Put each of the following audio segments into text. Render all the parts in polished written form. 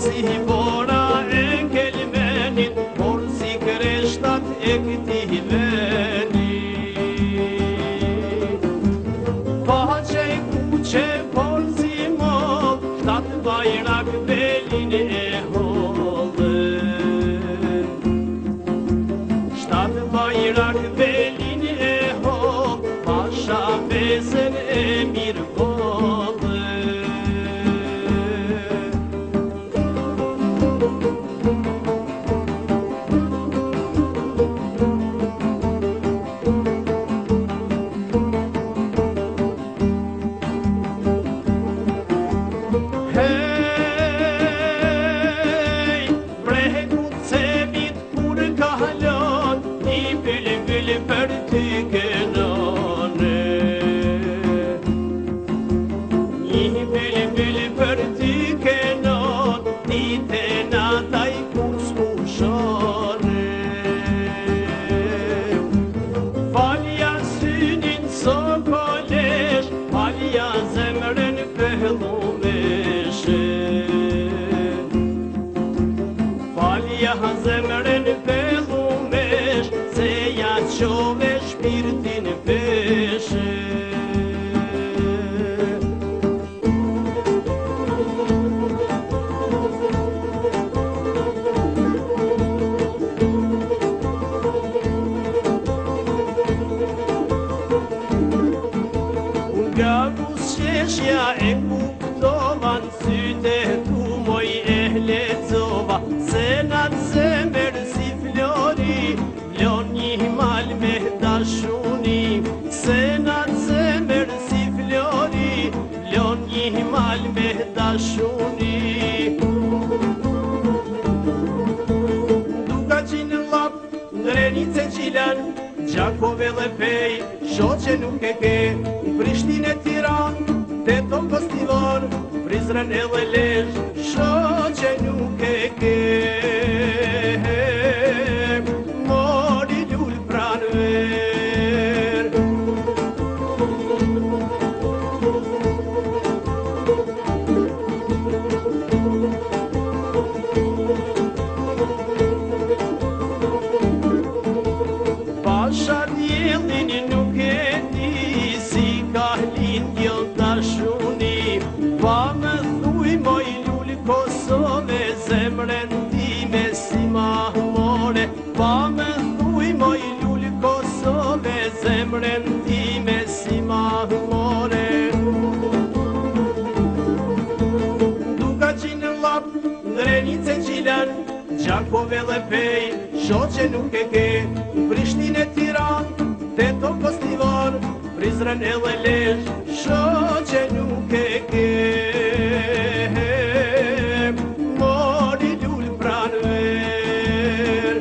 si bora e kelmenit, por si kreshtat e këtij veni. Pace kuqe, por si moll, shtat bajrak belin e hollën. Shtat bajrak belin e holl, pasha vesën e mirë për ty kënone. Një bël për ty kënon, dite nataj kur s'kushone. Falja synin sokolesh, falja zemrën pëllumeshe. Falja zemrën pëllumesh, se ja qove shpirtin peshe. Nga busqeshja e kuptovan, syte tu moj e lecova, se natë zemër si flori, vlon një mal me dashuni. Se natë zemër si flori, vlon një mal me dashuni. Duka qinë lap, ndrenice qilan, Gjakove dhe pej, shoqe nuk e ke, Prishtinë e Tiran, Teton Kostivor, Prizren e dhe Lezhë, shoqe nuk e ke. Mori lull pranver. Pasha djelin nuk e di, si ka lindjo dashuni. Pa më thuj moj lull Kosove, zemrën time si mahmore. Pa më thuj moj lull Kosove, zemrën time si mahmore. Duka qinë lap, ndrenice qilan, Gjakove dhe pej, shoqe nuk e ke, Prishtinë e Tiran, Teton Kostivor, Prizren e dhe Lezhë, shoqe nuk e ke. Mori lull pranver.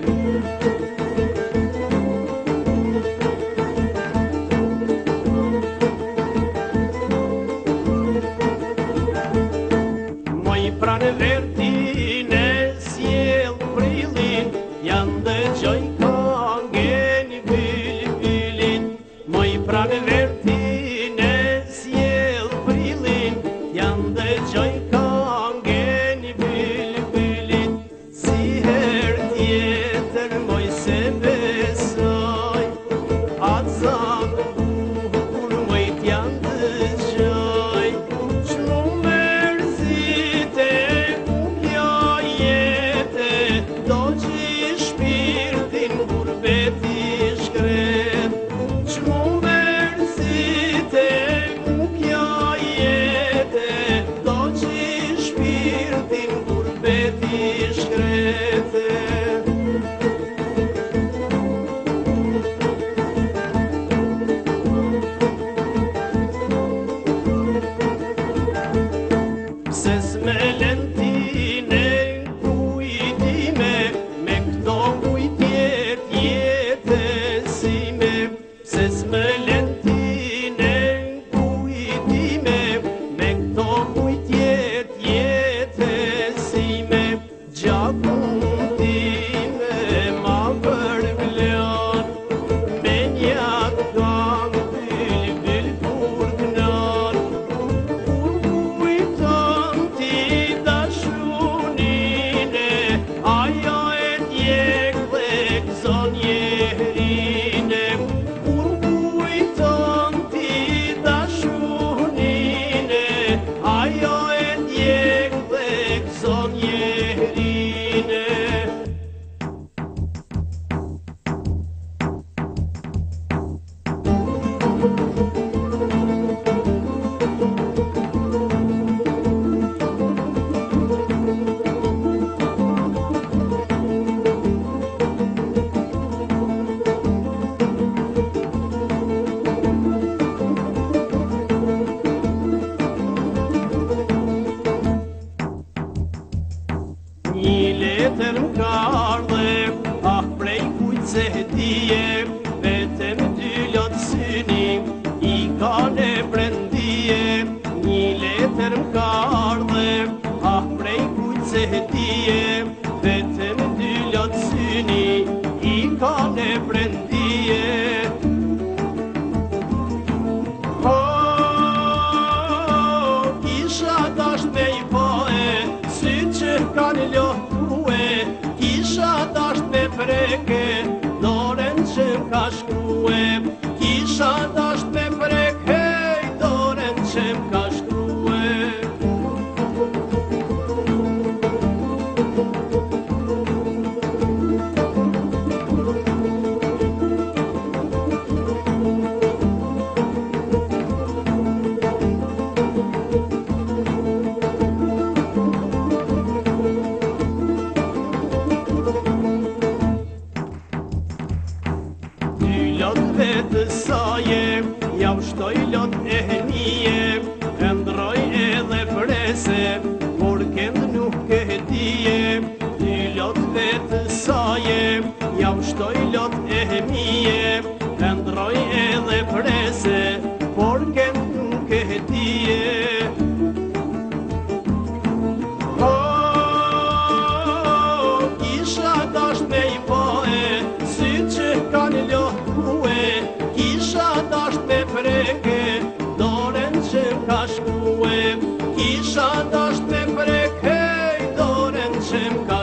Moj pranver ti në sjell prilin, janë dëgjoj këngën bylbylin. Moj pranver ti në sjell prilin, janë dëgjoj këngën bylbylin. Si her tjetër moj se besoj, atë zanë bukur moj t'janë dëgjoj. Qmu mërzite ku kjo jete, do që shpi një letër m'ka ardhe, ah prej kujt se dije, vetëm dy lot syni, i ka në brendije, një letër m'ka ardhe, ah prej kujt se dije, vetëm dy lot syni, i ka në brendije. Kanë lotue, kisha dasht me preke, dorën që m'ka shkrue, kisha dasht me preke, dorën që m'ka shkrue. Vetë saje, ja ushtoj lot e mije, e ndroj edhe prese, por kënd nuk e dije. Dy lot vetë saje, ja ushtoj lot e mije, e ndroj edhe prese, por kënd nuk e dije. Kisha dasht me i poe, sy që kanë lotue, kisha dasht me preke, dorën që m'ka shkrue, kisha dasht me preke, dorën që m'ka